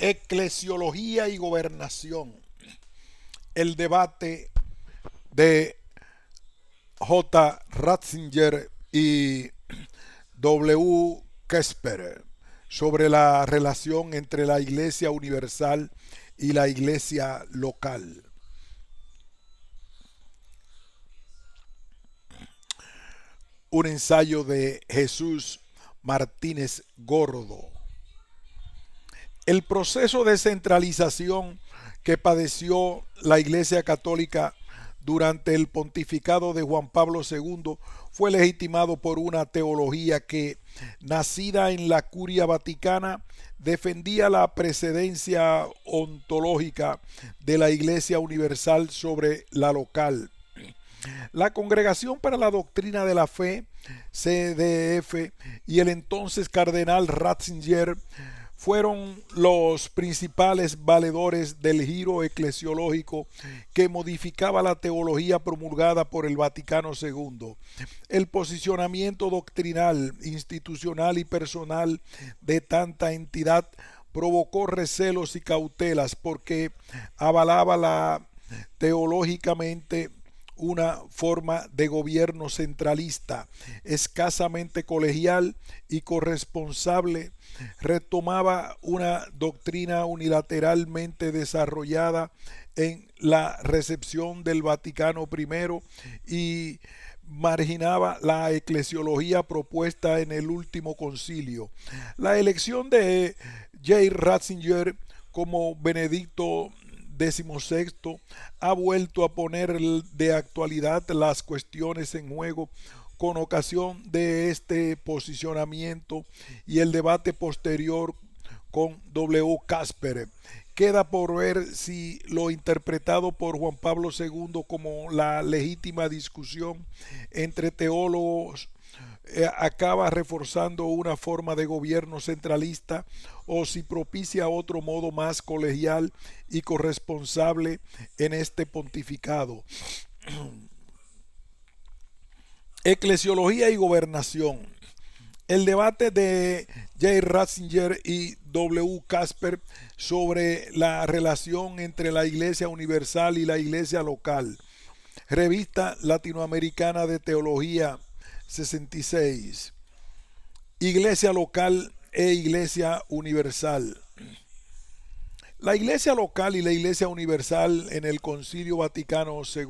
Eclesiología y gobernación. El debate de J. Ratzinger y W. Kesper sobre la relación entre la Iglesia Universal y la Iglesia local. Un ensayo de Jesús Martínez Gordo. El proceso de centralización que padeció la Iglesia Católica durante el pontificado de Juan Pablo II fue legitimado por una teología que, nacida en la Curia Vaticana, defendía la precedencia ontológica de la Iglesia Universal sobre la local. La Congregación para la Doctrina de la Fe, CDF, y el entonces cardenal Ratzinger fueron los principales valedores del giro eclesiológico que modificaba la teología promulgada por el Vaticano II. El posicionamiento doctrinal, institucional y personal de tanta entidad provocó recelos y cautelas porque avalaba teológicamente una forma de gobierno centralista, escasamente colegial y corresponsable. Retomaba una doctrina unilateralmente desarrollada en la recepción del Vaticano I y marginaba la eclesiología propuesta en el último concilio. La elección de J. Ratzinger como Benedicto XVI ha vuelto a poner de actualidad las cuestiones en juego con ocasión de este posicionamiento y el debate posterior con W. Kesper. Queda por ver si lo interpretado por Juan Pablo II como la legítima discusión entre teólogos acaba reforzando una forma de gobierno centralista o si propicia otro modo más colegial y corresponsable en este pontificado. Eclesiología y gobernación. El debate de J. Ratzinger y W. Kesper sobre la relación entre la Iglesia Universal y la Iglesia local. Revista Latinoamericana de Teología 66. Iglesia local e Iglesia universal. La Iglesia local y la Iglesia universal en el Concilio Vaticano II,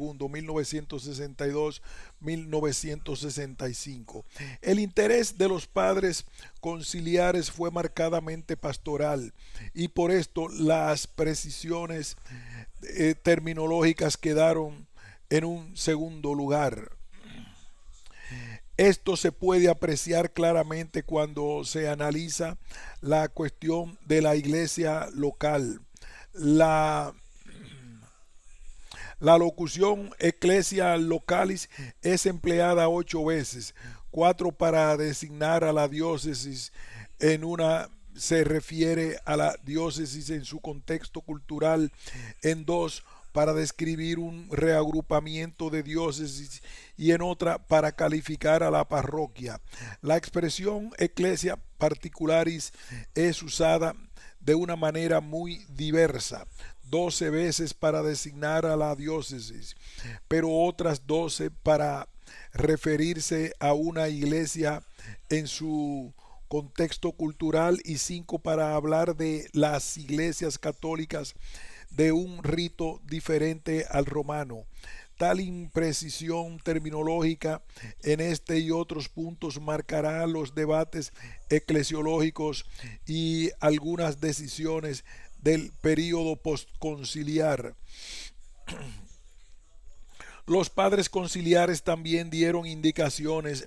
1962-1965. El interés de los padres conciliares fue marcadamente pastoral y por esto las precisiones terminológicas quedaron en un segundo lugar. Esto se puede apreciar claramente cuando se analiza la cuestión de la iglesia local. La locución ecclesia localis es empleada 8 veces, 4 para designar a la diócesis, en una se refiere a la diócesis en su contexto cultural, en 2 para describir un reagrupamiento de diócesis y en otra para calificar a la parroquia. La expresión ecclesia particularis es usada de una manera muy diversa, 12 veces para designar a la diócesis, pero otras 12 para referirse a una iglesia en su contexto cultural y 5 para hablar de las iglesias católicas de un rito diferente al romano. Tal imprecisión terminológica en este y otros puntos marcará los debates eclesiológicos y algunas decisiones del período postconciliar. Los padres conciliares también dieron indicaciones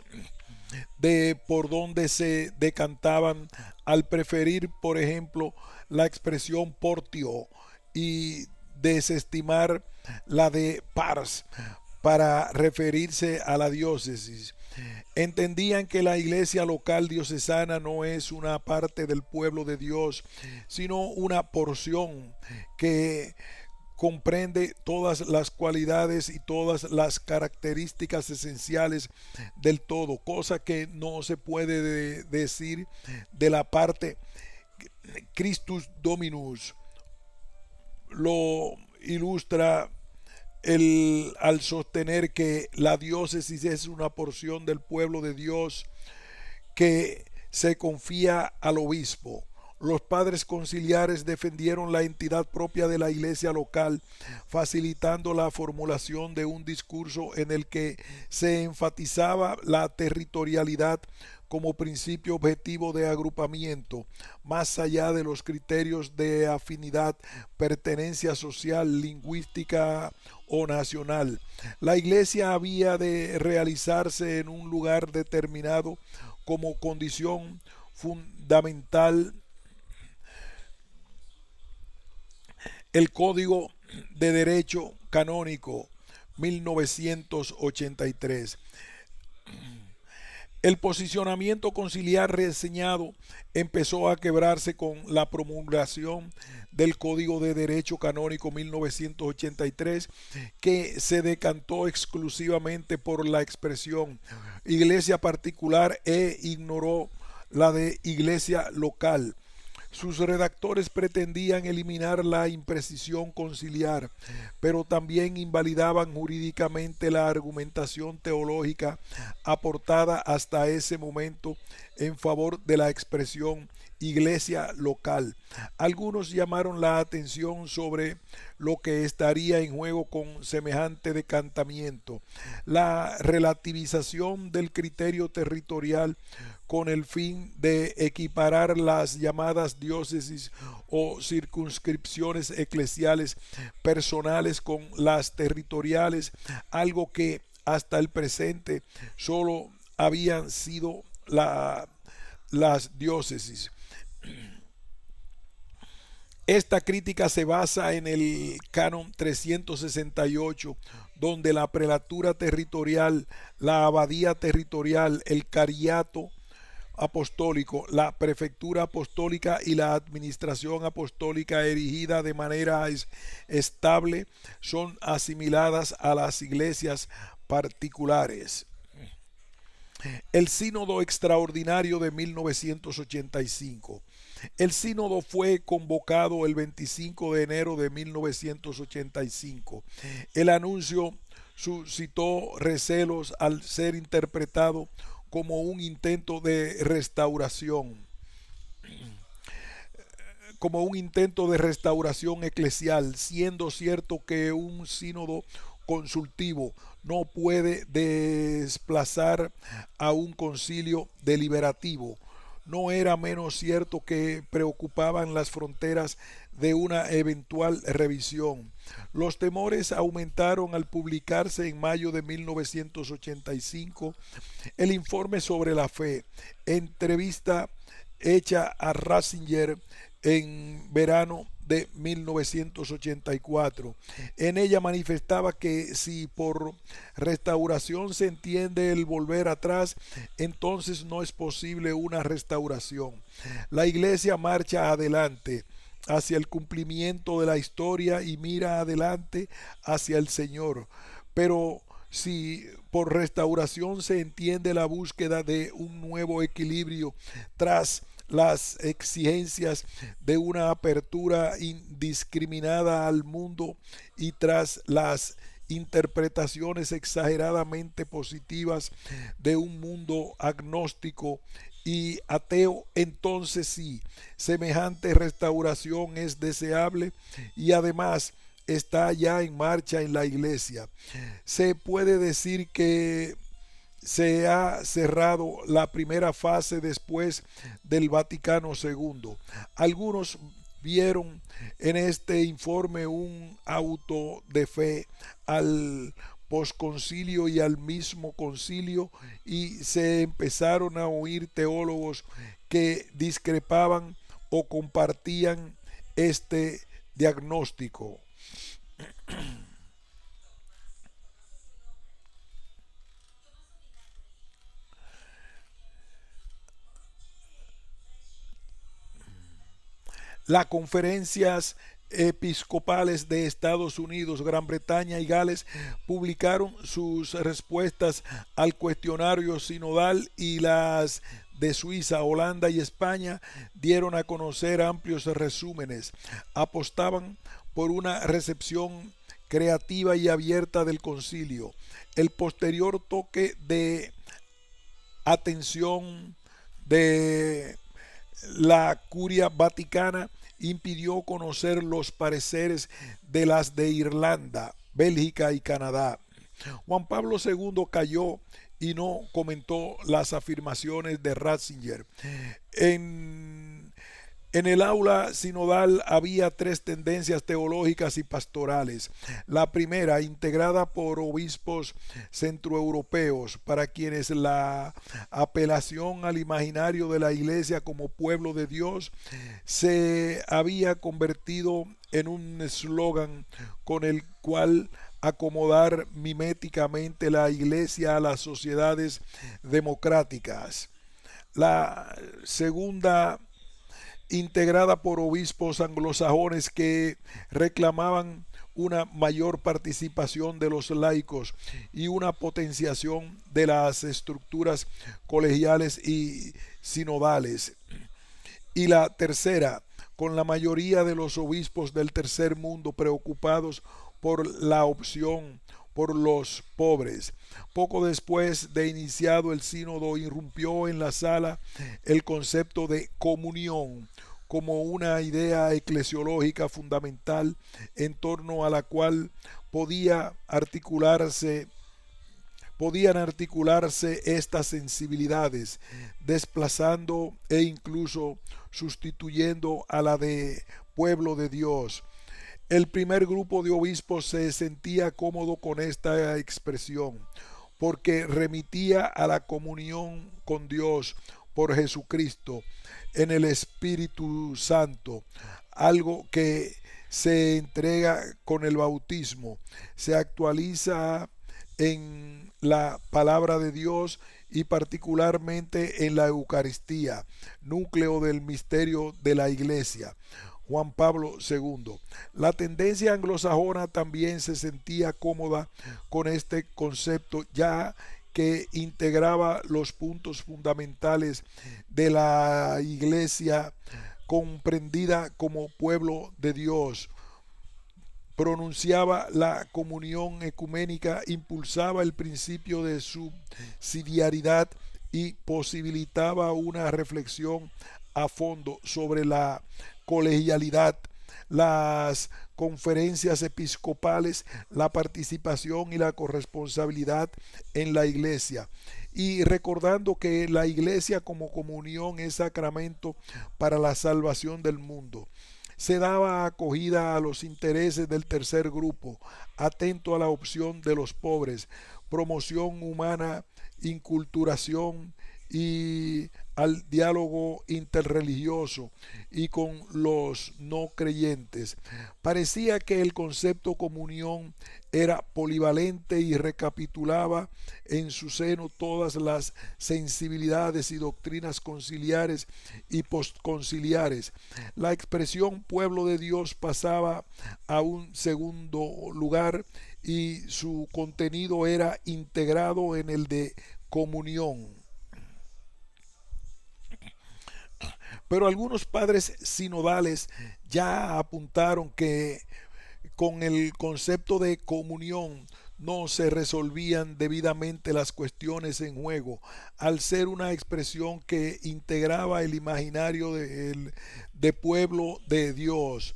de por dónde se decantaban al preferir, por ejemplo, la expresión portio y desestimar la de pars para referirse a la diócesis. Entendían que la iglesia local diocesana no es una parte del pueblo de Dios, sino una porción que comprende todas las cualidades y todas las características esenciales del todo, cosa que no se puede decir de la parte Christus Dominus lo ilustra al sostener que la diócesis es una porción del pueblo de Dios que se confía al obispo. Los padres conciliares defendieron la entidad propia de la iglesia local, facilitando la formulación de un discurso en el que se enfatizaba la territorialidad como principio objetivo de agrupamiento, más allá de los criterios de afinidad, pertenencia social, lingüística o nacional. La iglesia había de realizarse en un lugar determinado como condición fundamental. El Código de Derecho Canónico 1983. El posicionamiento conciliar reseñado empezó a quebrarse con la promulgación del Código de Derecho Canónico 1983, que se decantó exclusivamente por la expresión iglesia particular e ignoró la de iglesia local. Sus redactores pretendían eliminar la imprecisión conciliar, pero también invalidaban jurídicamente la argumentación teológica aportada hasta ese momento en favor de la expresión iglesia local. Algunos llamaron la atención sobre lo que estaría en juego con semejante decantamiento: la relativización del criterio territorial con el fin de equiparar las llamadas diócesis o circunscripciones eclesiales personales con las territoriales, algo que hasta el presente solo habían sido las diócesis. Esta crítica se basa en el canon 368, donde la prelatura territorial, la abadía territorial, el cariato apostólico, la prefectura apostólica y la administración apostólica erigida de manera estable son asimiladas a las iglesias particulares. El Sínodo Extraordinario de 1985. El sínodo fue convocado el 25 de enero de 1985. El anuncio suscitó recelos al ser interpretado como un intento de restauración eclesial, siendo cierto que un sínodo consultivo no puede desplazar a un concilio deliberativo. No era menos cierto que preocupaban las fronteras de una eventual revisión. Los temores aumentaron al publicarse en mayo de 1985 el informe sobre la fe, entrevista hecha a Ratzinger en verano de 1984. En ella manifestaba que si por restauración se entiende el volver atrás, entonces no es posible una restauración. La Iglesia marcha adelante hacia el cumplimiento de la historia y mira adelante hacia el Señor. Pero si por restauración se entiende la búsqueda de un nuevo equilibrio tras las exigencias de una apertura indiscriminada al mundo y tras las interpretaciones exageradamente positivas de un mundo agnóstico y ateo, entonces sí, semejante restauración es deseable y además está ya en marcha en la Iglesia. Se puede decir que se ha cerrado la primera fase después del Vaticano II. Algunos vieron en este informe un auto de fe al posconcilio y al mismo concilio, y se empezaron a oír teólogos que discrepaban o compartían este diagnóstico. Las conferencias episcopales de Estados Unidos, Gran Bretaña y Gales publicaron sus respuestas al cuestionario sinodal y las de Suiza, Holanda y España dieron a conocer amplios resúmenes. Apostaban por una recepción creativa y abierta del concilio. El posterior toque de atención de la curia vaticana impidió conocer los pareceres de las de Irlanda, Bélgica y Canadá. Juan Pablo II cayó y no comentó las afirmaciones de Ratzinger. En, en el aula sinodal había tres tendencias teológicas y pastorales. La primera, integrada por obispos centroeuropeos, para quienes la apelación al imaginario de la Iglesia como pueblo de Dios se había convertido en un eslogan con el cual acomodar miméticamente la Iglesia a las sociedades democráticas. La segunda, integrada por obispos anglosajones que reclamaban una mayor participación de los laicos y una potenciación de las estructuras colegiales y sinodales. Y la tercera, con la mayoría de los obispos del tercer mundo preocupados por la opción por los pobres. Poco después de iniciado el sínodo, irrumpió en la sala el concepto de comunión como una idea eclesiológica fundamental en torno a la cual podían articularse estas sensibilidades, desplazando e incluso sustituyendo a la de pueblo de Dios. El primer grupo de obispos se sentía cómodo con esta expresión, porque remitía a la comunión con Dios por Jesucristo en el Espíritu Santo, algo que se entrega con el bautismo, se actualiza en la palabra de Dios y particularmente en la Eucaristía, núcleo del misterio de la Iglesia. Juan Pablo II. La tendencia anglosajona también se sentía cómoda con este concepto, ya que integraba los puntos fundamentales de la Iglesia comprendida como pueblo de Dios, pronunciaba la comunión ecuménica, impulsaba el principio de subsidiariedad y posibilitaba una reflexión a fondo sobre la colegialidad, las conferencias episcopales, la participación y la corresponsabilidad en la iglesia. Y recordando que la iglesia como comunión es sacramento para la salvación del mundo. Se daba acogida a los intereses del tercer grupo, atento a la opción de los pobres, promoción humana, inculturación y al diálogo interreligioso y con los no creyentes. Parecía que el concepto comunión era polivalente y recapitulaba en su seno todas las sensibilidades y doctrinas conciliares y postconciliares. La expresión pueblo de Dios pasaba a un segundo lugar y su contenido era integrado en el de comunión. Pero algunos padres sinodales ya apuntaron que con el concepto de comunión no se resolvían debidamente las cuestiones en juego, al ser una expresión que integraba el imaginario de pueblo de Dios,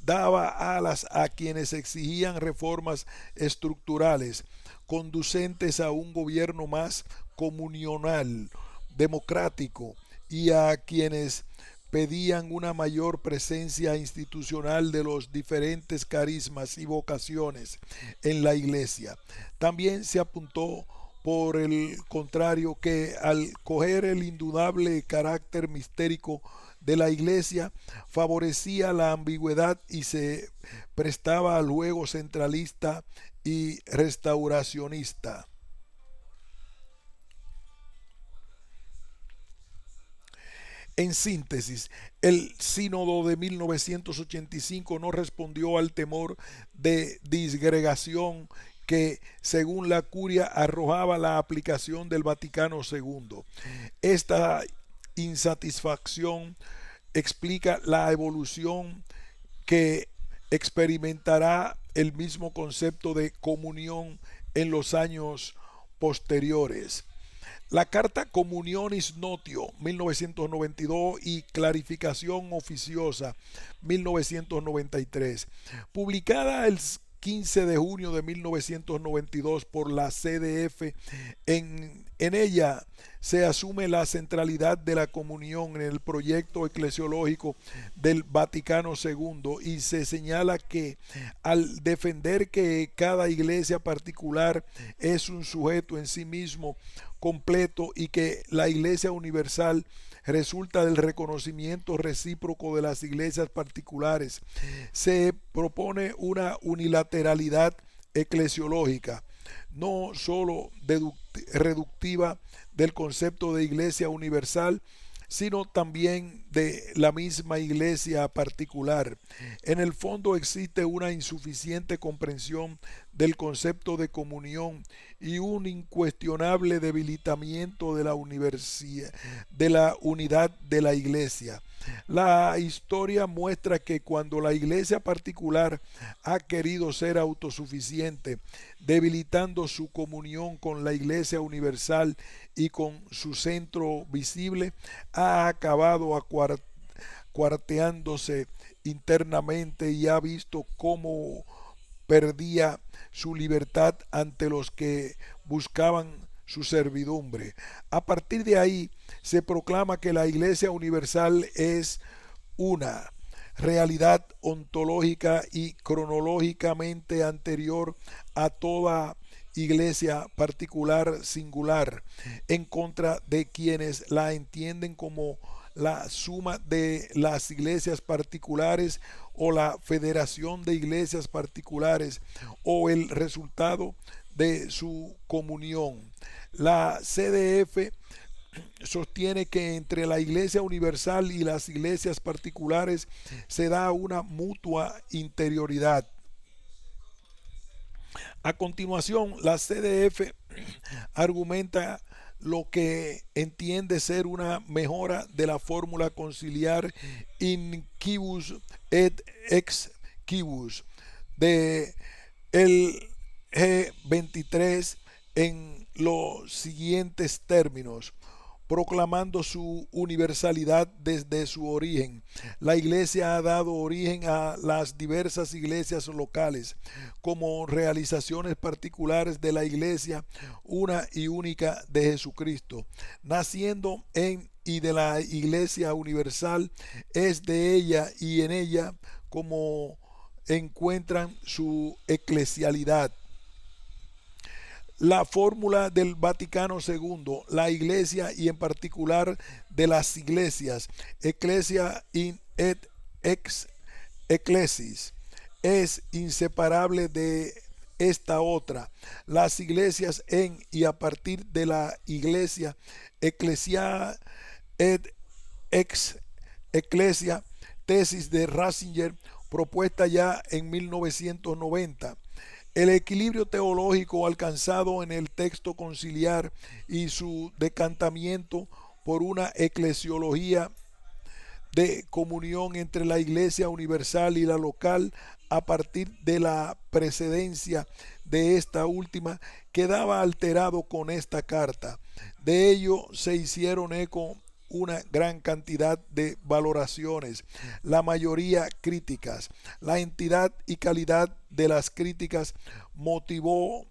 daba alas a quienes exigían reformas estructurales conducentes a un gobierno más comunional, democrático, y a quienes pedían una mayor presencia institucional de los diferentes carismas y vocaciones en la iglesia. También se apuntó, por el contrario, que al coger el indudable carácter mistérico de la iglesia favorecía la ambigüedad y se prestaba al juego centralista y restauracionista. En síntesis, el sínodo de 1985 no respondió al temor de disgregación que según la curia arrojaba la aplicación del Vaticano II. Esta insatisfacción explica la evolución que experimentará el mismo concepto de comunión en los años posteriores. La carta Communionis Notio 1992 y Clarificación Oficiosa 1993, publicada el 15 de junio de 1992 por la CDF. En ella se asume la centralidad de la comunión en el proyecto eclesiológico del Vaticano II y se señala que al defender que cada iglesia particular es un sujeto en sí mismo completo y que la iglesia universal resulta del reconocimiento recíproco de las iglesias particulares, se propone una unilateralidad eclesiológica, no sólo reductiva del concepto de iglesia universal, sino también de la misma iglesia particular. En el fondo existe una insuficiente comprensión del concepto de comunión y un incuestionable debilitamiento de la unidad de la iglesia. La historia muestra que cuando la iglesia particular ha querido ser autosuficiente, debilitando su comunión con la iglesia universal y con su centro visible, ha acabado cuarteándose internamente y ha visto cómo perdía su libertad ante los que buscaban su servidumbre. A partir de ahí se proclama que la Iglesia Universal es una realidad ontológica y cronológicamente anterior a toda iglesia particular singular, en contra de quienes la entienden como la suma de las iglesias particulares o la federación de iglesias particulares o el resultado de su comunión. La CDF sostiene que entre la Iglesia Universal y las iglesias particulares se da una mutua interioridad. A continuación, la CDF argumenta lo que entiende ser una mejora de la fórmula conciliar in quibus et ex quibus de el G23 en los siguientes términos: proclamando su universalidad desde su origen. La Iglesia ha dado origen a las diversas iglesias locales como realizaciones particulares de la Iglesia una y única de Jesucristo. Naciendo en y de la Iglesia universal, es de ella y en ella como encuentran su eclesialidad. La fórmula del Vaticano II, la iglesia y en particular de las iglesias, Ecclesia in et ex ecclesis, es inseparable de esta otra. Las iglesias en y a partir de la iglesia, Ecclesia et ex ecclesia, tesis de Ratzinger, propuesta ya en 1990. El equilibrio teológico alcanzado en el texto conciliar y su decantamiento por una eclesiología de comunión entre la Iglesia universal y la local a partir de la precedencia de esta última quedaba alterado con esta carta. De ello se hicieron eco una gran cantidad de valoraciones, la mayoría críticas. La entidad y calidad de las críticas motivó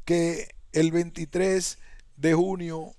que el 23 de junio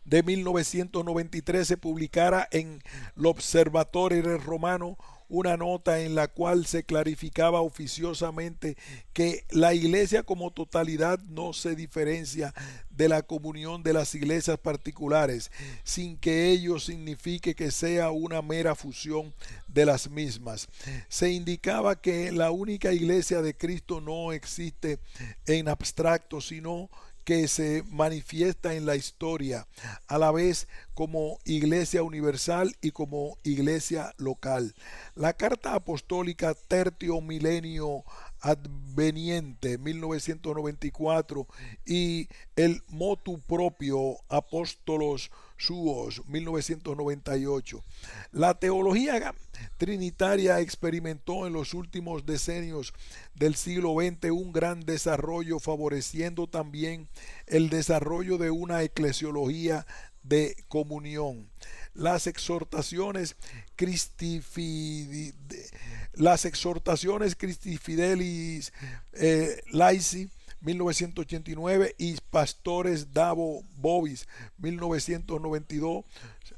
de 1993 se publicara en l'Observatore Romano una nota en la cual se clarificaba oficiosamente que la iglesia como totalidad no se diferencia de la comunión de las iglesias particulares, sin que ello signifique que sea una mera fusión de las mismas. Se indicaba que la única iglesia de Cristo no existe en abstracto, sino que se manifiesta en la historia, a la vez como iglesia universal y como iglesia local. La carta apostólica Tertio Milenio Adveniente 1994 y el motu propio Apostolos Suos 1998. La teología trinitaria experimentó en los últimos decenios del siglo XX un gran desarrollo, favoreciendo también el desarrollo de una eclesiología de comunión. Las exhortaciones Christi Fidelis Laici 1989 y Pastores Davo Bovis 1992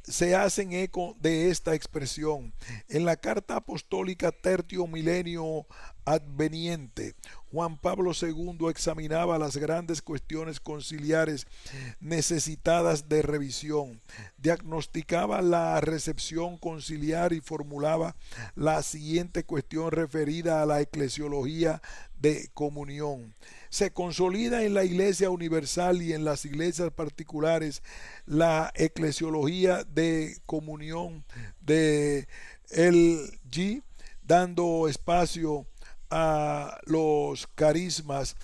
se hacen eco de esta expresión. En la carta apostólica Tertio Milenio Adveniente, Juan Pablo II examinaba las grandes cuestiones conciliares necesitadas de revisión, diagnosticaba la recepción conciliar y formulaba la siguiente cuestión referida a la eclesiología de comunión. Se consolida en la Iglesia Universal y en las iglesias particulares la eclesiología de comunión de el G, dando espacio a los carismas,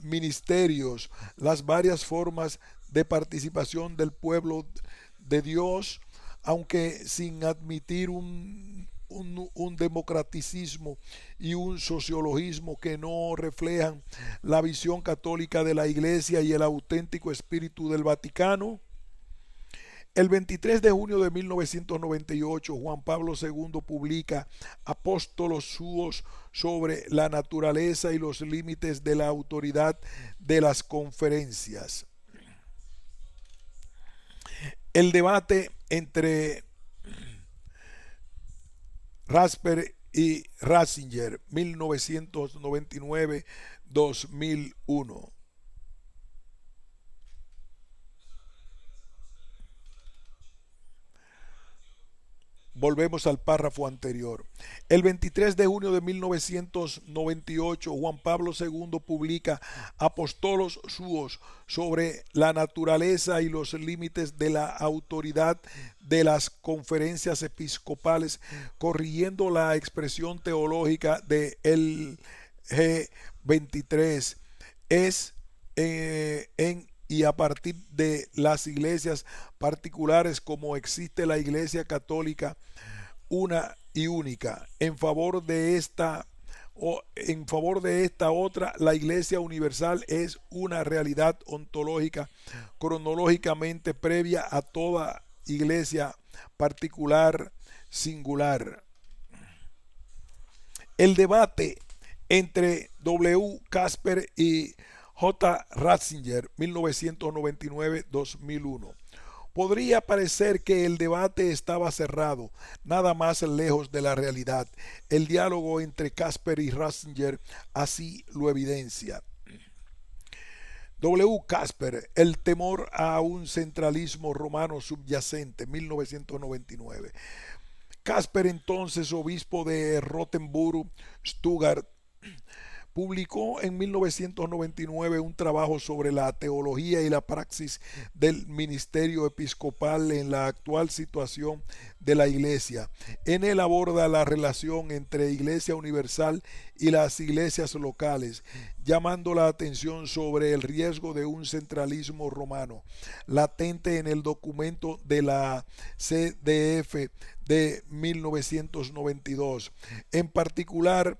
ministerios, las varias formas de participación del pueblo de Dios, aunque sin admitir un democraticismo y un sociologismo que no reflejan la visión católica de la Iglesia y el auténtico espíritu del Vaticano. El 23 de junio de 1998, Juan Pablo II publica Apóstolos Suos sobre la naturaleza y los límites de la autoridad de las conferencias. El debate entre Rasper y Ratzinger, 1999-2001. Volvemos al párrafo anterior. El 23 de junio de 1998, Juan Pablo II publica Apostolos Suos sobre la naturaleza y los límites de la autoridad de las conferencias episcopales, corrigiendo la expresión teológica de el G23. Es en y a partir de las iglesias particulares como existe la Iglesia Católica una y única. En favor de esta otra, la Iglesia Universal es una realidad ontológica cronológicamente previa a toda iglesia particular singular. El debate entre W. Casper y J. Ratzinger, 1999-2001. Podría parecer que el debate estaba cerrado, nada más lejos de la realidad. El diálogo entre Casper y Ratzinger así lo evidencia. W. Casper, el temor a un centralismo romano subyacente, 1999. Casper, entonces obispo de Rothenburg, Stuttgart, publicó en 1999 un trabajo sobre la teología y la praxis del ministerio episcopal en la actual situación de la Iglesia. En él aborda la relación entre Iglesia Universal y las iglesias locales, llamando la atención sobre el riesgo de un centralismo romano latente en el documento de la CDF de 1992. En particular,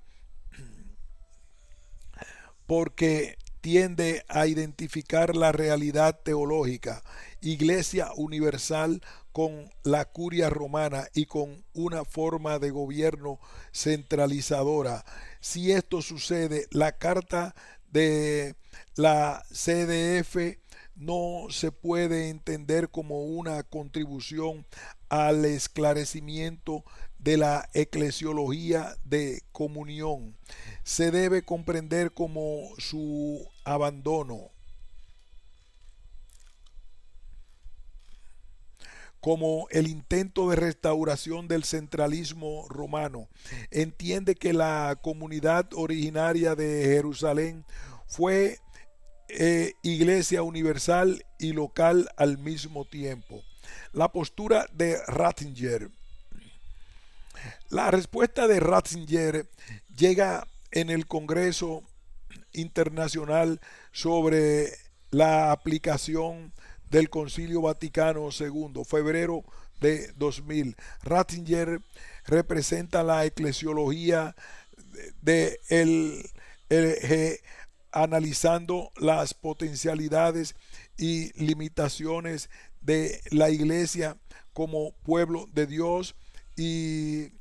porque tiende a identificar la realidad teológica, Iglesia Universal, con la curia romana y con una forma de gobierno centralizadora. Si esto sucede, la carta de la CDF no se puede entender como una contribución al esclarecimiento de la eclesiología de comunión. Se debe comprender como su abandono, como el intento de restauración del centralismo romano. Entiende que la comunidad originaria de Jerusalén fue iglesia universal y local al mismo tiempo. La postura de Ratzinger. La respuesta de Ratzinger llega en el Congreso Internacional sobre la aplicación del Concilio Vaticano II, febrero de 2000. Ratzinger representa la eclesiología de el analizando las potencialidades y limitaciones de la iglesia como pueblo de Dios y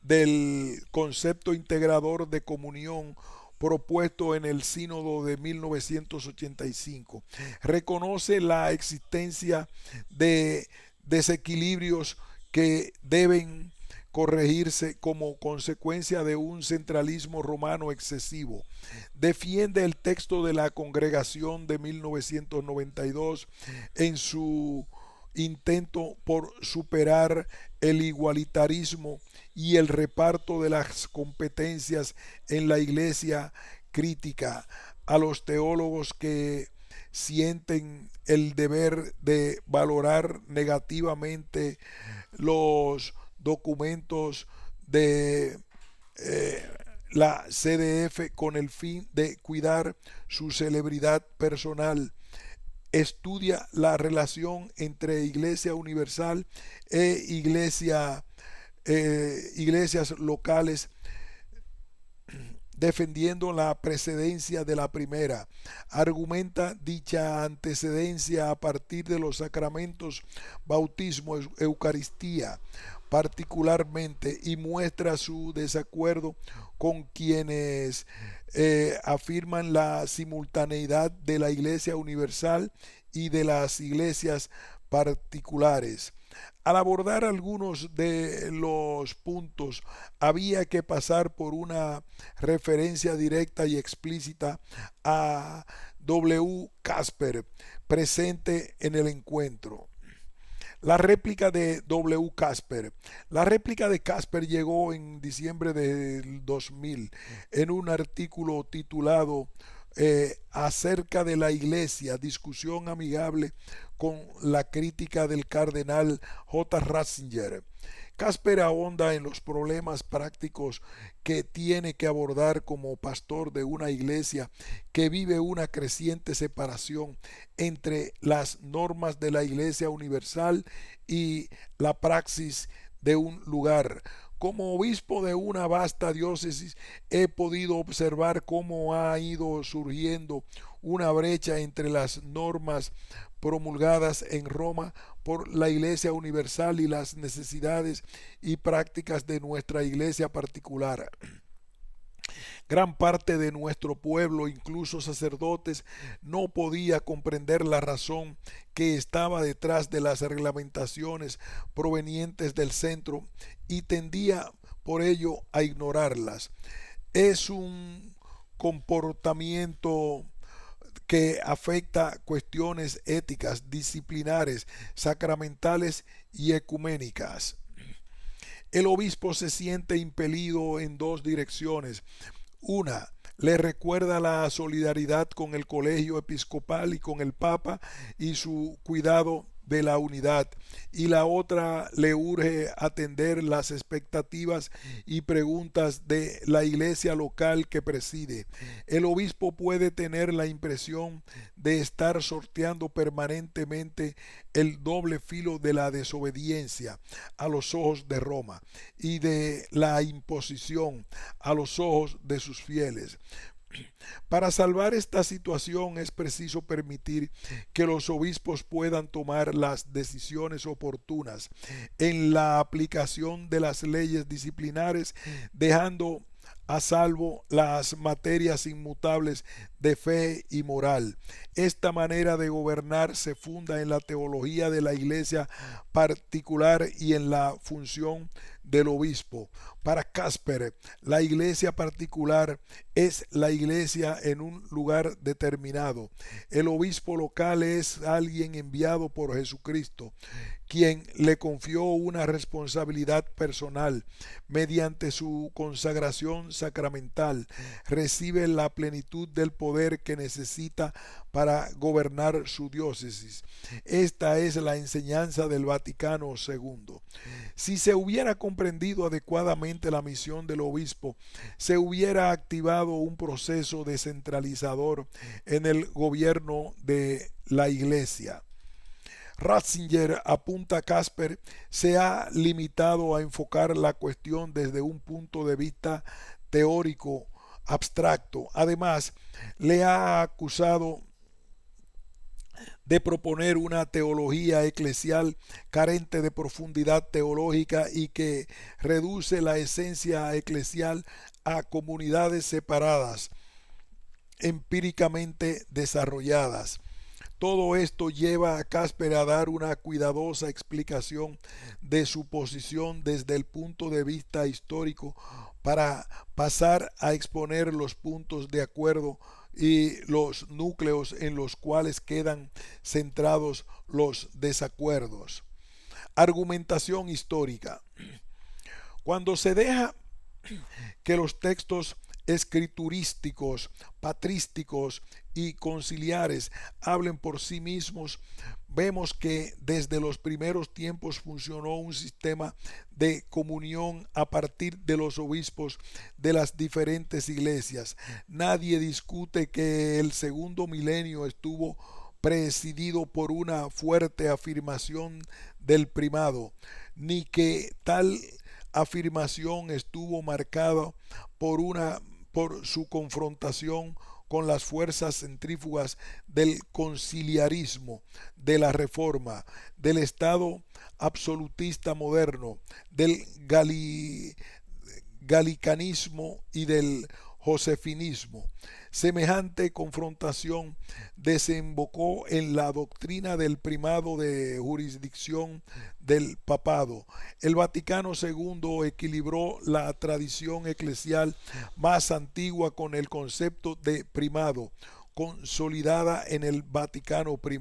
del concepto integrador de comunión propuesto en el Sínodo de 1985. Reconoce la existencia de desequilibrios que deben corregirse como consecuencia de un centralismo romano excesivo. Defiende el texto de la Congregación de 1992 en su intento por superar el igualitarismo y el reparto de las competencias en la iglesia. Crítica a los teólogos que sienten el deber de valorar negativamente los documentos de la CDF con el fin de cuidar su celebridad personal. Estudia la relación entre Iglesia Universal e iglesias locales, defendiendo la precedencia de la primera. Argumenta dicha antecedencia a partir de los sacramentos bautismo, Eucaristía, particularmente, y muestra su desacuerdo con quienes afirman la simultaneidad de la Iglesia Universal y de las iglesias particulares. Al abordar algunos de los puntos, había que pasar por una referencia directa y explícita a W. Casper, presente en el encuentro. La réplica de W. Casper. La réplica de Casper llegó en diciembre del 2000 en un artículo titulado acerca de la iglesia, discusión amigable con la crítica del cardenal J. Ratzinger. Casper ahonda en los problemas prácticos que tiene que abordar como pastor de una iglesia que vive una creciente separación entre las normas de la Iglesia Universal y la praxis de un lugar. Como obispo de una vasta diócesis, he podido observar cómo ha ido surgiendo una brecha entre las normas promulgadas en Roma por la Iglesia Universal y las necesidades y prácticas de nuestra iglesia particular. Gran parte de nuestro pueblo, incluso sacerdotes, no podía comprender la razón que estaba detrás de las reglamentaciones provenientes del centro y tendía por ello a ignorarlas. Es un comportamiento que afecta cuestiones éticas, disciplinares, sacramentales y ecuménicas. El obispo se siente impelido en dos direcciones. Una, le recuerda la solidaridad con el colegio episcopal y con el Papa y su cuidado de la unidad, y la otra le urge atender las expectativas y preguntas de la iglesia local que preside. El obispo puede tener la impresión de estar sorteando permanentemente el doble filo de la desobediencia a los ojos de Roma y de la imposición a los ojos de sus fieles. Para salvar esta situación es preciso permitir que los obispos puedan tomar las decisiones oportunas en la aplicación de las leyes disciplinares, dejando a salvo las materias inmutables de fe y moral. Esta manera de gobernar se funda en la teología de la iglesia particular y en la función del obispo. Para Casper, la iglesia particular es la iglesia en un lugar determinado. El obispo local es alguien enviado por Jesucristo, quien le confió una responsabilidad personal. Mediante su consagración sacramental, recibe la plenitud del poder que necesita para gobernar su diócesis. Esta es la enseñanza del Vaticano II. Si se hubiera comprendido adecuadamente la misión del obispo, se hubiera activado un proceso descentralizador en el gobierno de la Iglesia. Ratzinger apunta: Casper se ha limitado a enfocar la cuestión desde un punto de vista teórico abstracto. Además, le ha acusado de proponer una teología eclesial carente de profundidad teológica y que reduce la esencia eclesial a comunidades separadas, empíricamente desarrolladas. Todo esto lleva a Casper a dar una cuidadosa explicación de su posición desde el punto de vista histórico para pasar a exponer los puntos de acuerdo y los núcleos en los cuales quedan centrados los desacuerdos. Argumentación histórica. Cuando se deja que los textos escriturísticos, patrísticos y conciliares hablen por sí mismos, vemos que desde los primeros tiempos funcionó un sistema de comunión a partir de los obispos de las diferentes iglesias. Nadie discute que el segundo milenio estuvo presidido por una fuerte afirmación del primado, ni que tal afirmación estuvo marcada por su confrontación con las fuerzas centrífugas del conciliarismo, de la reforma, del Estado absolutista moderno, del galicanismo y del josefinismo. Semejante confrontación desembocó en la doctrina del primado de jurisdicción del papado. El Vaticano II equilibró la tradición eclesial más antigua con el concepto de primado, consolidada en el Vaticano I.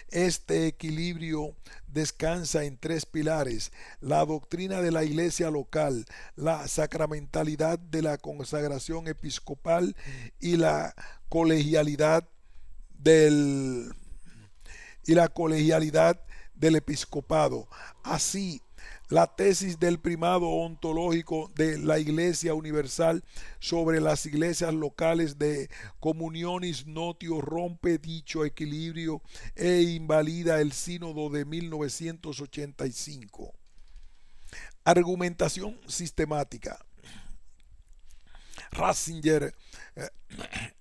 Este equilibrio descansa en tres pilares: la doctrina de la Iglesia local, la sacramentalidad de la consagración episcopal y del la colegialidad del episcopado. Así, la tesis del primado ontológico de la Iglesia Universal sobre las iglesias locales de Communionis Notio rompe dicho equilibrio e invalida el sínodo de 1985. Argumentación sistemática. Ratzinger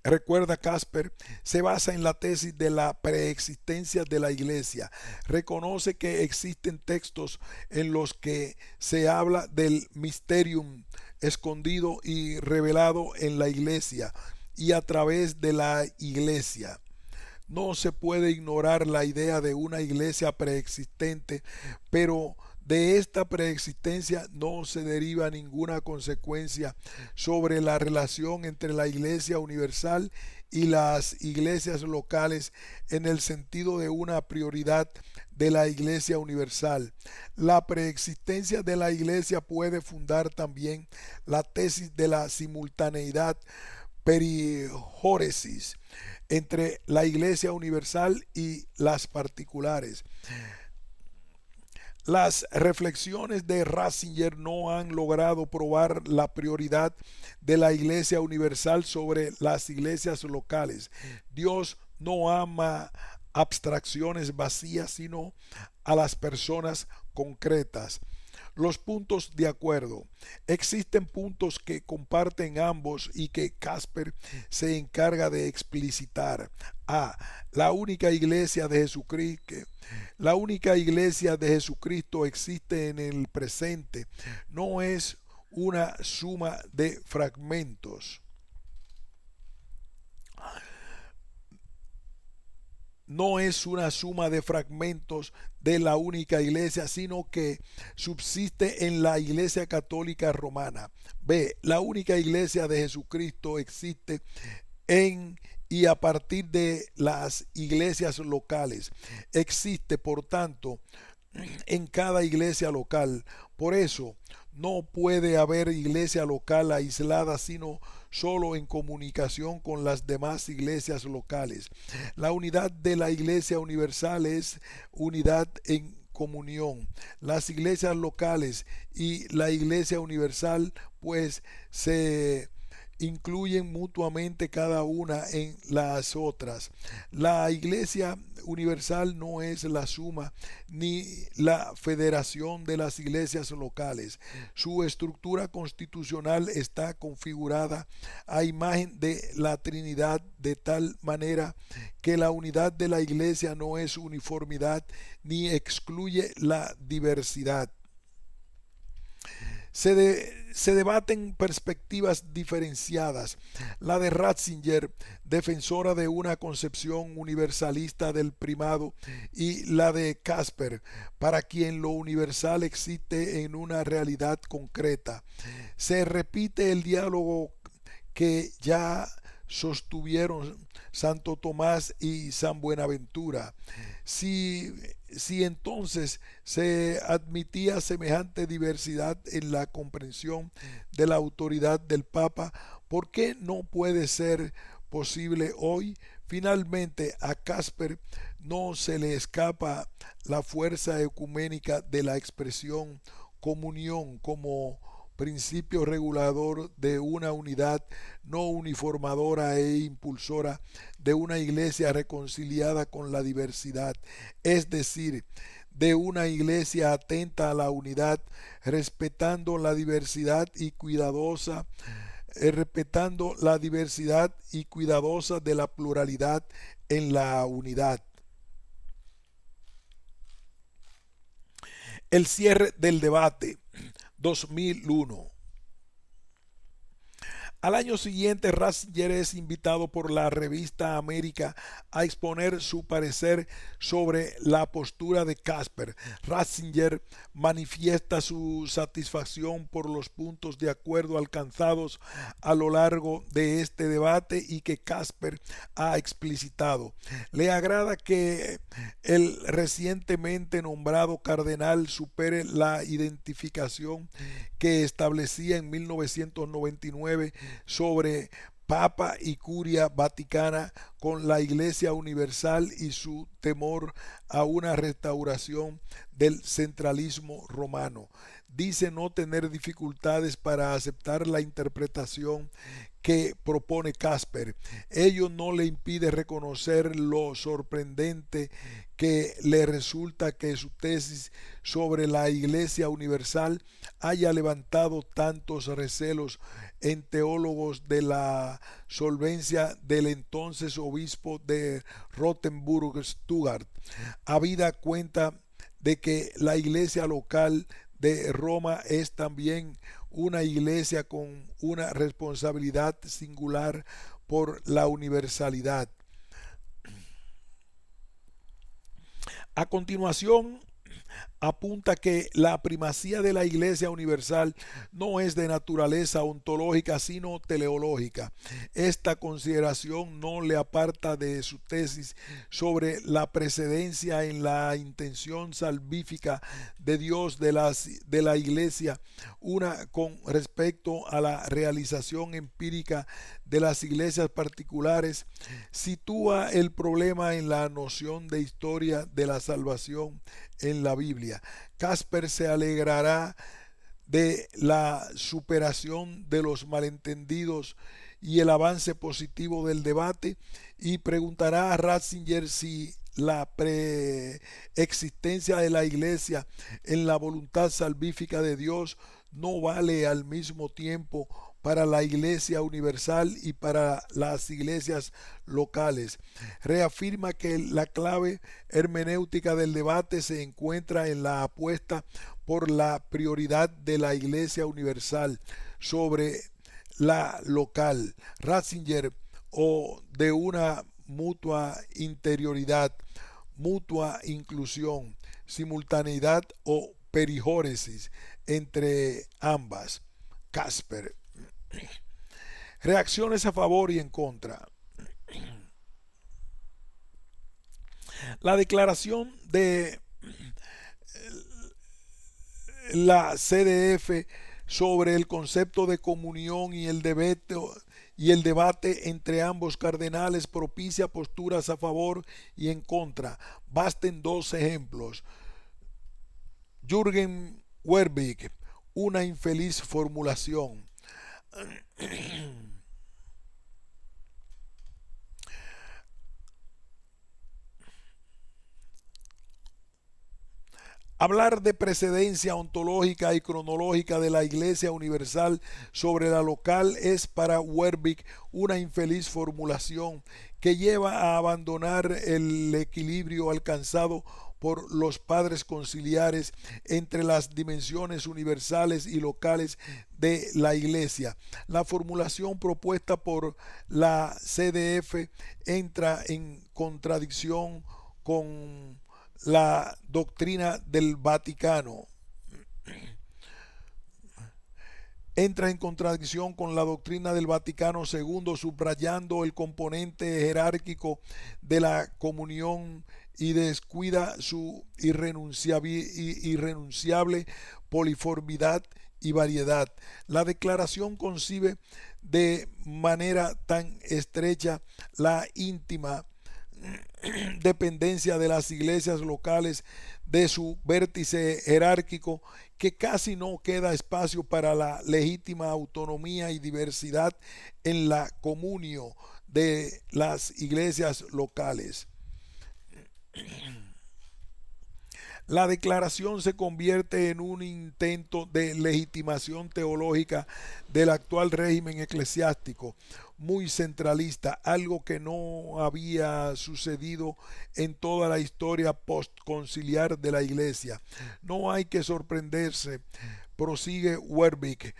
recuerda Casper, se basa en la tesis de la preexistencia de la Iglesia. Reconoce que existen textos en los que se habla del mysterium escondido y revelado en la Iglesia y a través de la Iglesia. No se puede ignorar la idea de una iglesia preexistente, pero de esta preexistencia no se deriva ninguna consecuencia sobre la relación entre la Iglesia Universal y las iglesias locales en el sentido de una prioridad de la Iglesia Universal. La preexistencia de la Iglesia puede fundar también la tesis de la simultaneidad perijóresis entre la Iglesia Universal y las particulares. Las reflexiones de Ratzinger no han logrado probar la prioridad de la Iglesia Universal sobre las iglesias locales. Dios no ama abstracciones vacías, sino a las personas concretas. Los puntos de acuerdo. Existen puntos que comparten ambos y que Casper se encarga de explicitar. A. La única iglesia de Jesucristo. La única iglesia de Jesucristo existe en el presente. No es una suma de fragmentos. No es una suma de fragmentos de la única iglesia, sino que subsiste en la Iglesia Católica Romana. B. La única iglesia de Jesucristo existe en y a partir de las iglesias locales. Existe, por tanto, en cada iglesia local. Por eso, no puede haber iglesia local aislada, sino solo en comunicación con las demás iglesias locales. La unidad de la Iglesia Universal es unidad en comunión. Las iglesias locales y la iglesia universal pues se incluyen mutuamente cada una en las otras. La Iglesia Universal no es la suma ni la federación de las iglesias locales. Su estructura constitucional está configurada a imagen de la Trinidad de tal manera que la unidad de la iglesia no es uniformidad ni excluye la diversidad. Se debaten perspectivas diferenciadas. La de Ratzinger, defensora de una concepción universalista del primado, y la de Casper, para quien lo universal existe en una realidad concreta. Se repite el diálogo que ya sostuvieron Santo Tomás y San Buenaventura. Si entonces se admitía semejante diversidad en la comprensión de la autoridad del Papa, ¿por qué no puede ser posible hoy? Finalmente, a Casper no se le escapa la fuerza ecuménica de la expresión comunión como principio regulador de una unidad no uniformadora e impulsora de una iglesia reconciliada con la diversidad, es decir, de una iglesia atenta a la unidad, respetando la diversidad y cuidadosa de la pluralidad en la unidad. El cierre del debate 2001. Al año siguiente, Ratzinger es invitado por la revista América a exponer su parecer sobre la postura de Casper. Ratzinger manifiesta su satisfacción por los puntos de acuerdo alcanzados a lo largo de este debate y que Casper ha explicitado. Le agrada que el recientemente nombrado cardenal supere la identificación que establecía en 1999 sobre Papa y Curia Vaticana con la Iglesia Universal y su temor a una restauración del centralismo romano. Dice no tener dificultades para aceptar la interpretación que propone Casper. Ello no le impide reconocer lo sorprendente que le resulta que su tesis sobre la Iglesia Universal haya levantado tantos recelos en teólogos de la solvencia del entonces obispo de Rottenburg, Stuttgart, habida cuenta de que la iglesia local de Roma es también una iglesia con una responsabilidad singular por la universalidad. A continuación, apunta que la primacía de la Iglesia Universal no es de naturaleza ontológica sino teleológica. Esta consideración no le aparta de su tesis sobre la precedencia en la intención salvífica de Dios de la Iglesia, una con respecto a la realización empírica de las iglesias particulares. Sitúa el problema en la noción de historia de la salvación en la Biblia. Casper se alegrará de la superación de los malentendidos y el avance positivo del debate y preguntará a Ratzinger si la preexistencia de la iglesia en la voluntad salvífica de Dios no vale al mismo tiempo para la Iglesia Universal y para las iglesias locales. Reafirma que la clave hermenéutica del debate se encuentra en la apuesta por la prioridad de la Iglesia Universal sobre la local. Ratzinger, o de una mutua interioridad, mutua inclusión, simultaneidad o perijóresis entre ambas. Casper. Reacciones a favor y en contra. La declaración de la CDF sobre el concepto de comunión y el debate entre ambos cardenales propicia posturas a favor y en contra. Basten dos ejemplos. Jürgen Werbeck, una infeliz formulación. Hablar de precedencia ontológica y cronológica de la Iglesia Universal sobre la local es para Werbeck una infeliz formulación que lleva a abandonar el equilibrio alcanzado por los padres conciliares entre las dimensiones universales y locales de la Iglesia. La formulación propuesta por la CDF entra en contradicción con la doctrina del Vaticano. Entra en contradicción con la doctrina del Vaticano II, subrayando el componente jerárquico de la comunión y descuida su irrenunciable poliformidad y variedad. La declaración concibe de manera tan estrecha la íntima dependencia de las iglesias locales de su vértice jerárquico que casi no queda espacio para la legítima autonomía y diversidad en la comunión de las iglesias locales. La declaración se convierte en un intento de legitimación teológica del actual régimen eclesiástico, muy centralista, algo que no había sucedido en toda la historia postconciliar de la Iglesia. No hay que sorprenderse, prosigue Werbeck,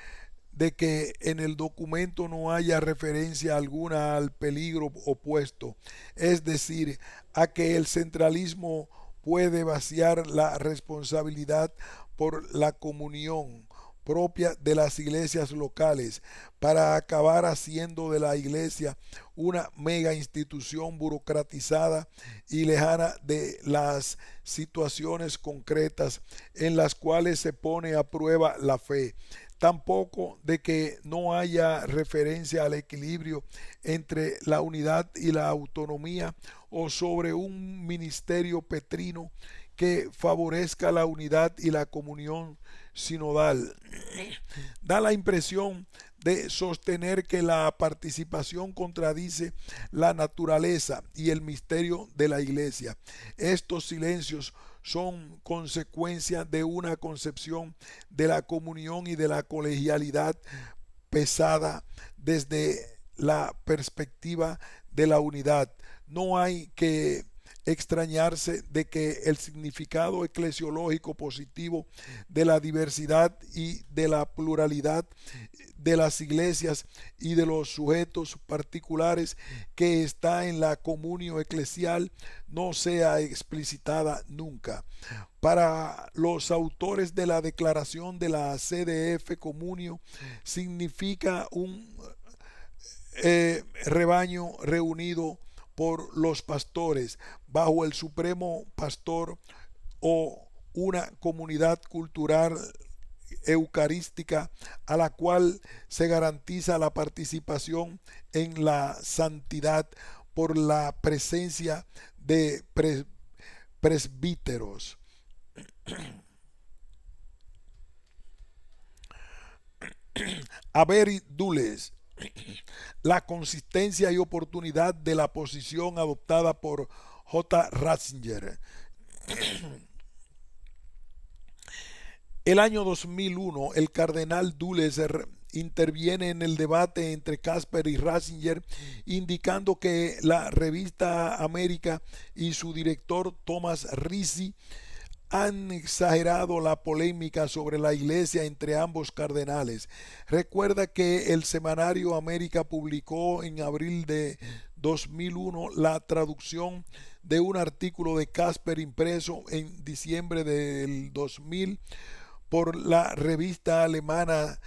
de que en el documento no haya referencia alguna al peligro opuesto, es decir, a que el centralismo puede vaciar la responsabilidad por la comunión propia de las iglesias locales para acabar haciendo de la iglesia una mega institución burocratizada y lejana de las situaciones concretas en las cuales se pone a prueba la fe. Tampoco de que no haya referencia al equilibrio entre la unidad y la autonomía o sobre un ministerio petrino que favorezca la unidad y la comunión sinodal. Da la impresión de sostener que la participación contradice la naturaleza y el misterio de la Iglesia. Estos silencios son consecuencia de una concepción de la comunión y de la colegialidad pesada desde la perspectiva de la unidad. No hay que extrañarse de que el significado eclesiológico positivo de la diversidad y de la pluralidad de las iglesias y de los sujetos particulares que está en la comunión eclesial no sea explicitada nunca. Para los autores de la declaración de la CDF comunio significa un rebaño reunido por los pastores bajo el supremo pastor o una comunidad cultural eucarística a la cual se garantiza la participación en la santidad por la presencia de presbíteros. Avery Dulles, la consistencia y oportunidad de la posición adoptada por J. Ratzinger. El año 2001, el cardenal Dulles interviene en el debate entre Casper y Ratzinger, indicando que la revista América y su director Thomas Rizzi han exagerado la polémica sobre la iglesia entre ambos cardenales. Recuerda que el semanario América publicó en abril de 2001 la traducción de un artículo de Casper impreso en diciembre del 2000 por la revista alemana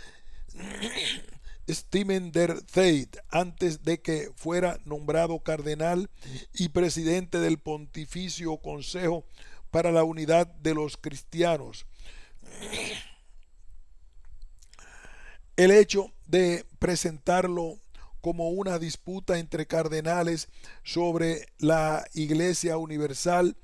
Stimmen der Zeit, antes de que fuera nombrado cardenal y presidente del Pontificio Consejo para la Unidad de los Cristianos. El hecho de presentarlo como una disputa entre cardenales sobre la Iglesia Universal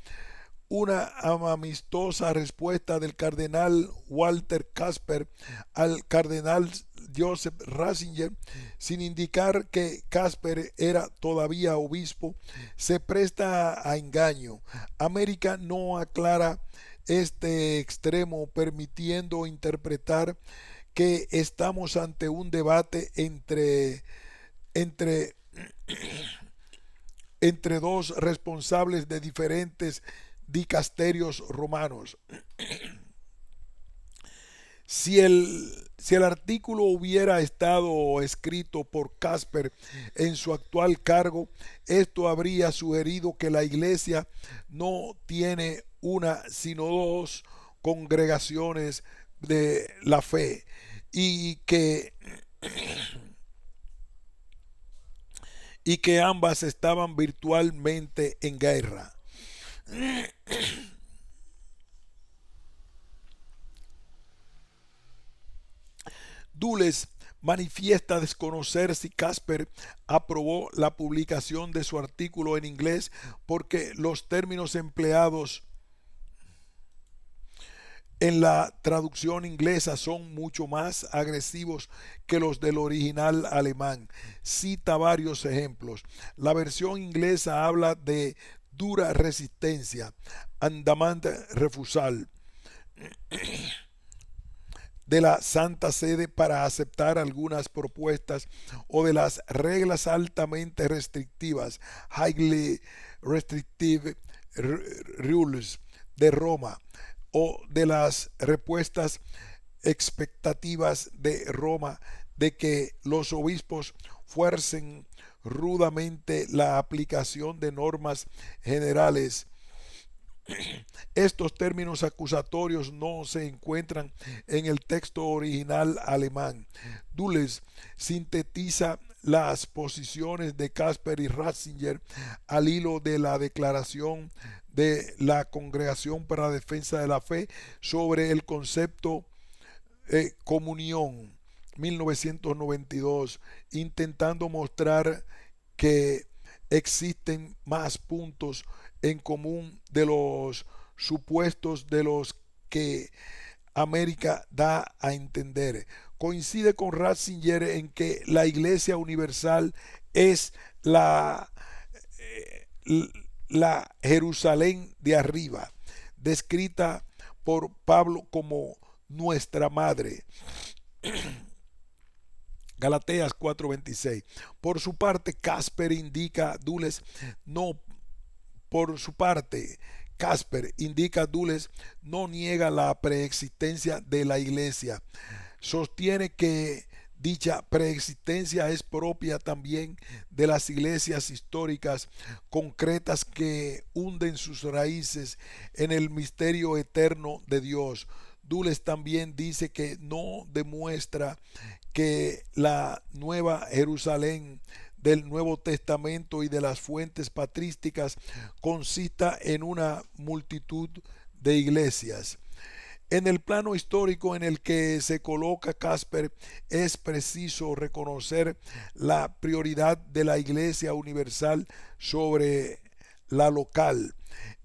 una amistosa respuesta del cardenal Walter Casper al cardenal Joseph Ratzinger, sin indicar que Casper era todavía obispo, se presta a engaño. América no aclara este extremo, permitiendo interpretar que estamos ante un debate entre, entre dos responsables de diferentes dicasterios romanos. Si el artículo hubiera estado escrito por Casper en su actual cargo, esto habría sugerido que la Iglesia no tiene una sino dos congregaciones de la fe y que ambas estaban virtualmente en guerra. Dulles manifiesta desconocer si Casper aprobó la publicación de su artículo en inglés porque los términos empleados en la traducción inglesa son mucho más agresivos que los del original alemán. Cita varios ejemplos. La versión inglesa habla de dura resistencia, andamant refusal, de la Santa Sede para aceptar algunas propuestas o de las reglas altamente restrictivas, highly restrictive rules de Roma, o de las respuestas expectativas de Roma de que los obispos fuercen rudamente la aplicación de normas generales. Estos términos acusatorios no se encuentran en el texto original alemán. Dulles sintetiza las posiciones de Casper y Ratzinger al hilo de la declaración de la Congregación para la Defensa de la Fe sobre el concepto comunión, 1992, intentando mostrar que existen más puntos en común de los supuestos de los que América da a entender. Coincide con Ratzinger en que la Iglesia Universal es la Jerusalén de arriba, descrita por Pablo como nuestra madre. Galateas 4:26. Por su parte, Casper indica Dulles no por su parte, Casper indica Dulles no niega la preexistencia de la Iglesia. Sostiene que dicha preexistencia es propia también de las iglesias históricas concretas que hunden sus raíces en el misterio eterno de Dios. Dulles también dice que no demuestra que la Nueva Jerusalén del Nuevo Testamento y de las fuentes patrísticas consista en una multitud de iglesias. En el plano histórico en el que se coloca Casper, es preciso reconocer la prioridad de la Iglesia Universal sobre la local.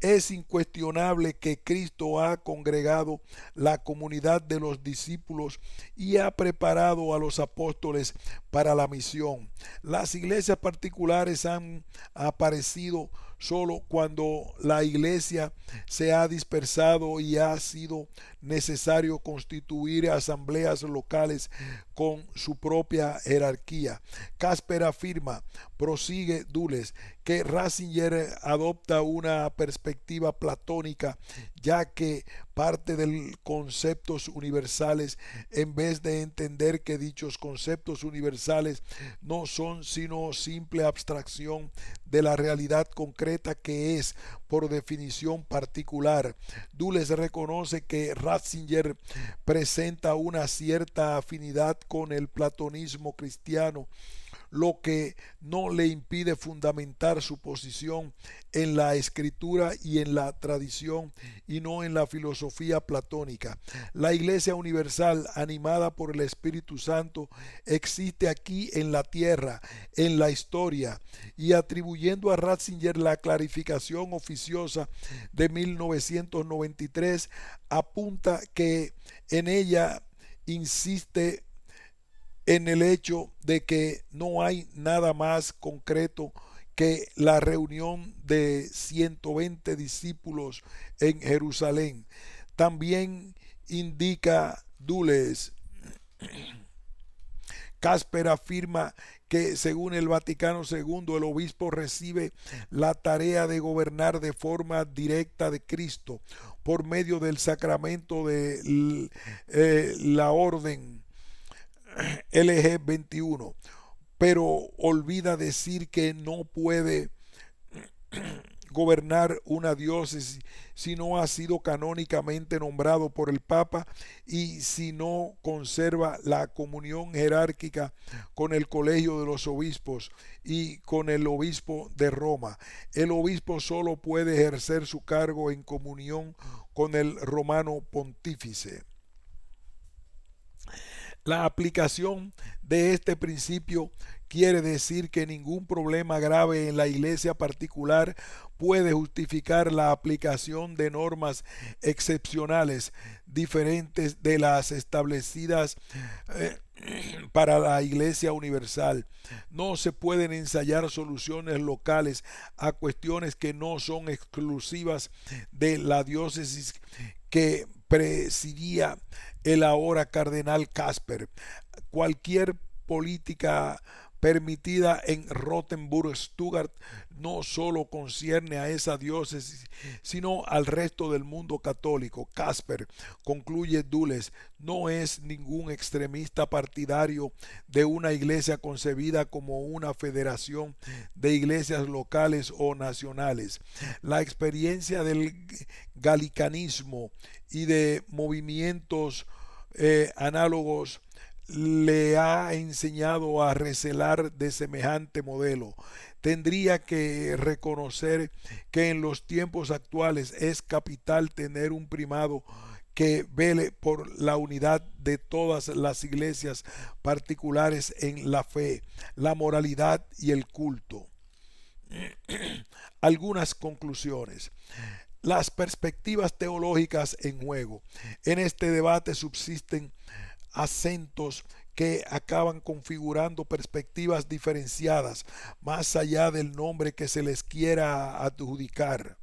Es incuestionable que Cristo ha congregado la comunidad de los discípulos y ha preparado a los apóstoles para la misión. Las iglesias particulares han aparecido solo cuando la iglesia se ha dispersado y ha sido necesario constituir asambleas locales con su propia jerarquía. Casper afirma, prosigue Dulles, que Ratzinger adopta una perspectiva platónica, ya que parte de conceptos universales en vez de entender que dichos conceptos universales no son sino simple abstracción de la realidad concreta que es por definición particular. Dulles reconoce que Ratzinger presenta una cierta afinidad con el platonismo cristiano, lo que no le impide fundamentar su posición en la escritura y en la tradición y no en la filosofía platónica. La Iglesia Universal, animada por el Espíritu Santo, existe aquí en la tierra, en la historia, y atribuyendo a Ratzinger la clarificación oficiosa de 1993, apunta que en ella insiste en el hecho de que no hay nada más concreto que la reunión de 120 discípulos en Jerusalén. También indica Dulles. Casper afirma que según el Vaticano II el obispo recibe la tarea de gobernar de forma directa de Cristo por medio del sacramento de la orden LG 21, pero olvida decir que no puede gobernar una diócesis si no ha sido canónicamente nombrado por el Papa y si no conserva la comunión jerárquica con el Colegio de los Obispos y con el Obispo de Roma. El obispo solo puede ejercer su cargo en comunión con el Romano Pontífice. La aplicación de este principio quiere decir que ningún problema grave en la iglesia particular puede justificar la aplicación de normas excepcionales diferentes de las establecidas para la Iglesia Universal. No se pueden ensayar soluciones locales a cuestiones que no son exclusivas de la diócesis que presidía el ahora cardenal Casper. Cualquier política permitida en Rottenburg-Stuttgart no solo concierne a esa diócesis, sino al resto del mundo católico. Casper, concluye Dulles, no es ningún extremista partidario de una iglesia concebida como una federación de iglesias locales o nacionales. La experiencia del galicanismo y de movimientos análogos le ha enseñado a recelar de semejante modelo. Tendría que reconocer que en los tiempos actuales es capital tener un primado que vele por la unidad de todas las iglesias particulares en la fe, la moralidad y el culto. Algunas conclusiones. Las perspectivas teológicas en juego. En este debate subsisten acentos que acaban configurando perspectivas diferenciadas más allá del nombre que se les quiera adjudicar.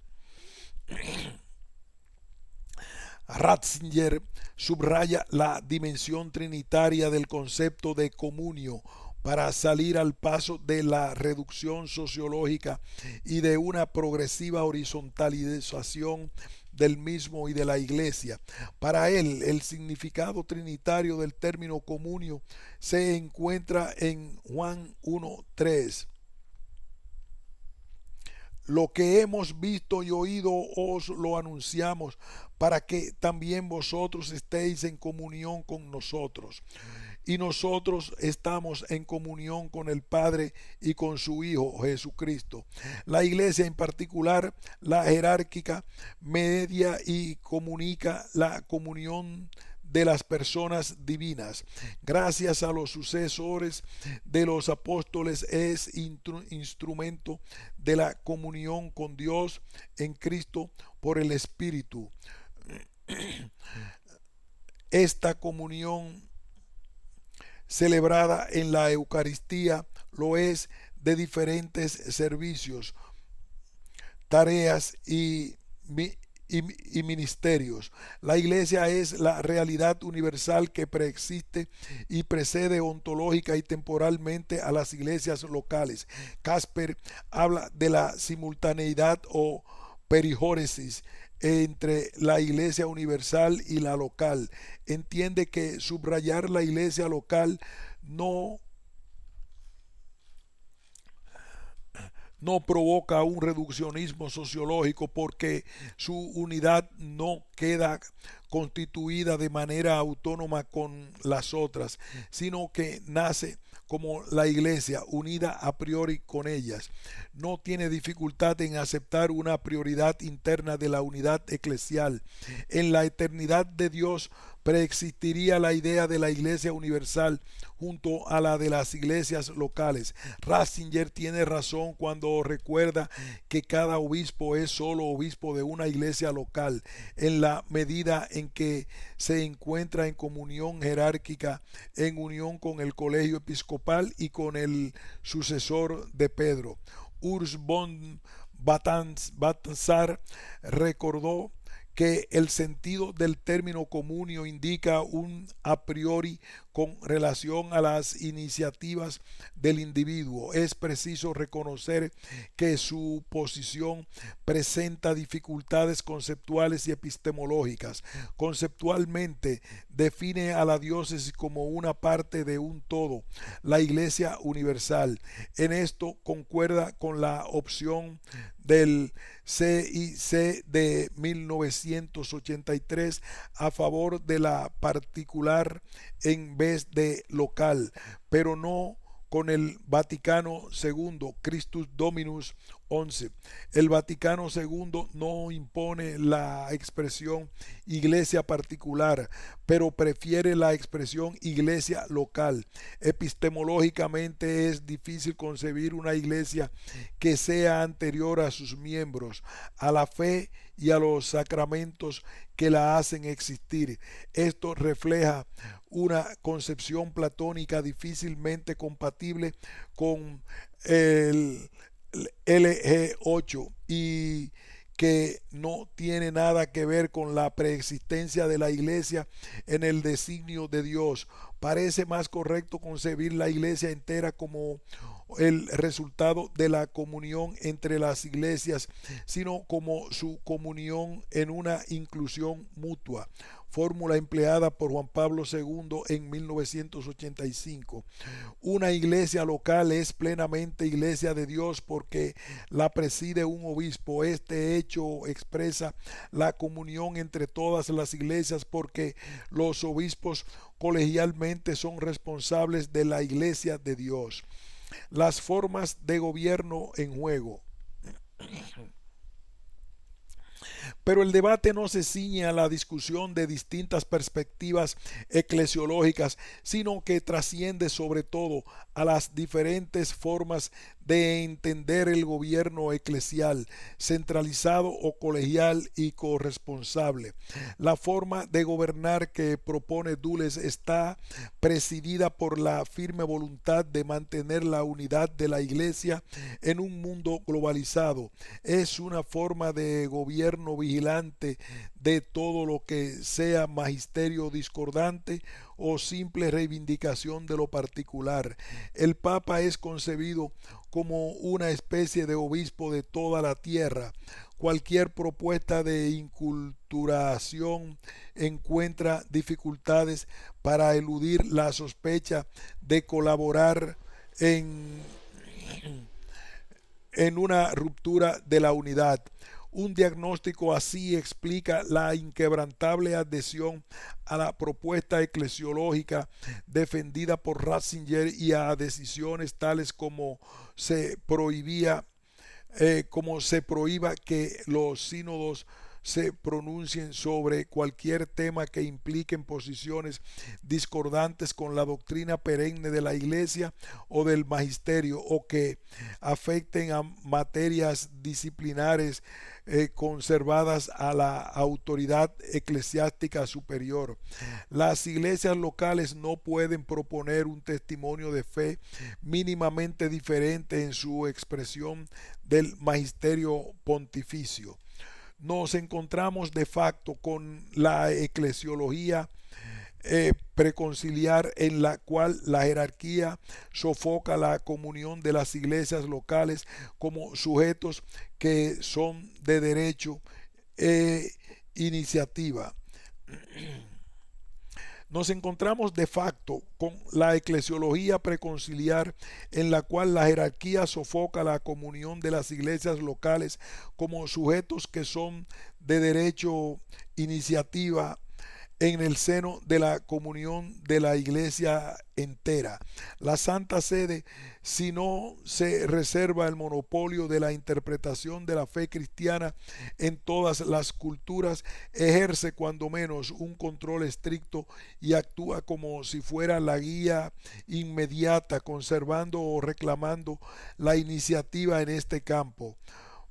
Ratzinger subraya la dimensión trinitaria del concepto de comunio para salir al paso de la reducción sociológica y de una progresiva horizontalización del mismo y de la iglesia. Para él, el significado trinitario del término comunio se encuentra en Juan 1:3. Lo que hemos visto y oído os lo anunciamos, para que también vosotros estéis en comunión con nosotros. Y nosotros estamos en comunión con el Padre y con su Hijo Jesucristo. La iglesia en particular, la jerárquica, media y comunica la comunión de las personas divinas. Gracias a los sucesores de los apóstoles es instrumento de la comunión con Dios en Cristo por el Espíritu. Esta comunión celebrada en la Eucaristía lo es de diferentes servicios, tareas y ministerios. La iglesia es la realidad universal que preexiste y precede ontológica y temporalmente a las iglesias locales. Casper habla de la simultaneidad o perijóresis entre la iglesia universal y la local. Entiende que subrayar la iglesia local no provoca un reduccionismo sociológico porque su unidad no queda constituida de manera autónoma con las otras, sino que nace como la Iglesia, unida a priori con ellas. No tiene dificultad en aceptar una prioridad interna de la unidad eclesial. En la eternidad de Dios preexistiría la idea de la Iglesia universal junto a la de las iglesias locales. Ratzinger tiene razón cuando recuerda que cada obispo es solo obispo de una iglesia local, en la medida en que se encuentra en comunión jerárquica, en unión con el colegio episcopal y con el sucesor de Pedro. Urs von Balthasar recordó que el sentido del término comunio indica un a priori con relación a las iniciativas del individuo. Es preciso reconocer que su posición presenta dificultades conceptuales y epistemológicas. Conceptualmente define a la diócesis como una parte de un todo, la Iglesia universal. En esto concuerda con la opción del CIC de 1983 a favor de la particular en vez de local, pero no con el Vaticano II, Christus Dominus 11. El Vaticano II no impone la expresión iglesia particular, pero prefiere la expresión iglesia local. Epistemológicamente es difícil concebir una iglesia que sea anterior a sus miembros, a la fe y a los sacramentos que la hacen existir. Esto refleja una concepción platónica difícilmente compatible con el LG8 y que no tiene nada que ver con la preexistencia de la iglesia en el designio de Dios. Parece más correcto concebir la iglesia entera como el resultado de la comunión entre las iglesias, sino como su comunión en una inclusión mutua, fórmula empleada por Juan Pablo II en 1985. Una iglesia local es plenamente iglesia de Dios porque la preside un obispo. Este hecho expresa la comunión entre todas las iglesias porque los obispos colegialmente son responsables de la iglesia de Dios. Las formas de gobierno en juego. Pero el debate no se ciñe a la discusión de distintas perspectivas eclesiológicas, sino que trasciende sobre todo a las diferentes formas de entender el gobierno eclesial, centralizado o colegial y corresponsable. La forma de gobernar que propone Dulles está presidida por la firme voluntad de mantener la unidad de la Iglesia en un mundo globalizado. Es una forma de gobierno vigilante de todo lo que sea magisterio discordante o simple reivindicación de lo particular. El Papa es concebido como una especie de obispo de toda la tierra. Cualquier propuesta de inculturación encuentra dificultades para eludir la sospecha de colaborar en una ruptura de la unidad. Un diagnóstico así explica la inquebrantable adhesión a la propuesta eclesiológica defendida por Ratzinger y a decisiones tales como se prohíba que los sínodos se pronuncien sobre cualquier tema que impliquen posiciones discordantes con la doctrina perenne de la Iglesia o del magisterio o que afecten a materias disciplinares conservadas a la autoridad eclesiástica superior. Las iglesias locales no pueden proponer un testimonio de fe mínimamente diferente en su expresión del magisterio pontificio. Nos encontramos de facto con la eclesiología preconciliar en la cual la jerarquía sofoca la comunión de las iglesias locales como sujetos que son de derecho e iniciativa. Nos encontramos de facto con la eclesiología preconciliar en la cual la jerarquía sofoca la comunión de las iglesias locales como sujetos que son de derecho iniciativa en el seno de la comunión de la iglesia entera. La Santa Sede, si no se reserva el monopolio de la interpretación de la fe cristiana en todas las culturas, ejerce cuando menos un control estricto y actúa como si fuera la guía inmediata, conservando o reclamando la iniciativa en este campo.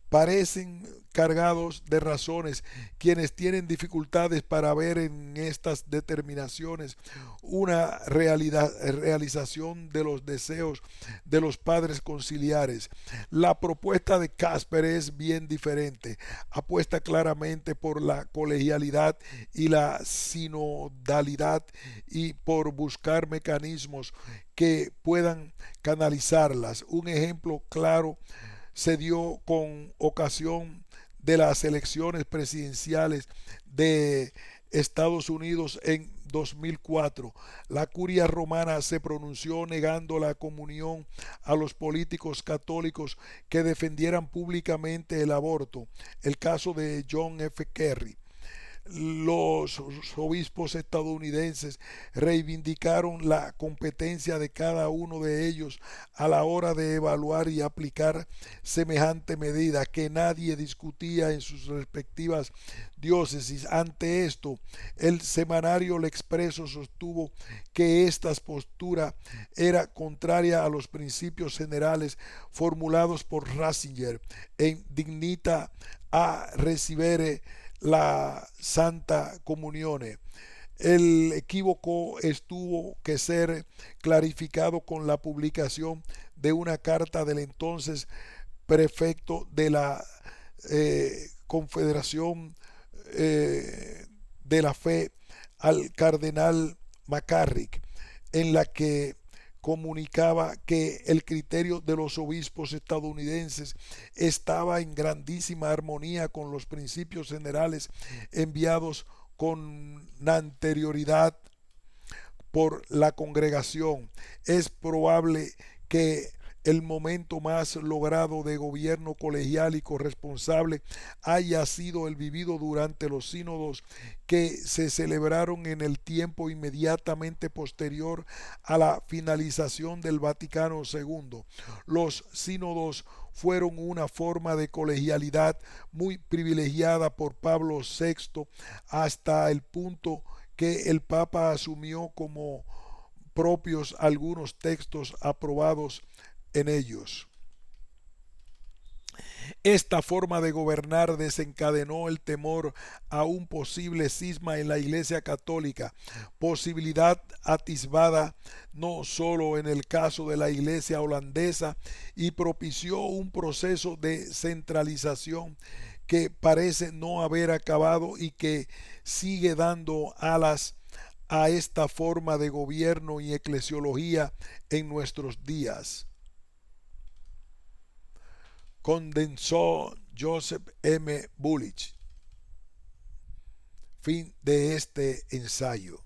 Parecen cargados de razones quienes tienen dificultades para ver en estas determinaciones una realización de los deseos de los padres conciliares. La propuesta de Casper es bien diferente, apuesta claramente por la colegialidad y la sinodalidad y por buscar mecanismos que puedan canalizarlas. Un ejemplo claro se dio con ocasión de las elecciones presidenciales de Estados Unidos en 2004. La curia romana se pronunció negando la comunión a los políticos católicos que defendieran públicamente el aborto. El caso de John F. Kerry. Los obispos estadounidenses reivindicaron la competencia de cada uno de ellos a la hora de evaluar y aplicar semejante medida que nadie discutía en sus respectivas diócesis. Ante esto, el semanario El Expreso sostuvo que esta postura era contraria a los principios generales formulados por Ratzinger en Dignita a Recibere la Santa Comunione. El equívoco estuvo que ser clarificado con la publicación de una carta del entonces prefecto de la Confederación de la Fe al cardenal McCarrick, en la que comunicaba que el criterio de los obispos estadounidenses estaba en grandísima armonía con los principios generales enviados con anterioridad por la congregación. Es probable que el momento más logrado de gobierno colegial y corresponsable haya sido el vivido durante los sínodos que se celebraron en el tiempo inmediatamente posterior a la finalización del Vaticano II. Los sínodos fueron una forma de colegialidad muy privilegiada por Pablo VI hasta el punto que el Papa asumió como propios algunos textos aprobados en ellos. Esta forma de gobernar desencadenó el temor a un posible cisma en la Iglesia Católica, posibilidad atisbada no solo en el caso de la Iglesia holandesa, y propició un proceso de centralización que parece no haber acabado y que sigue dando alas a esta forma de gobierno y eclesiología en nuestros días. Condensó Joseph M. Bullich. Fin de este ensayo.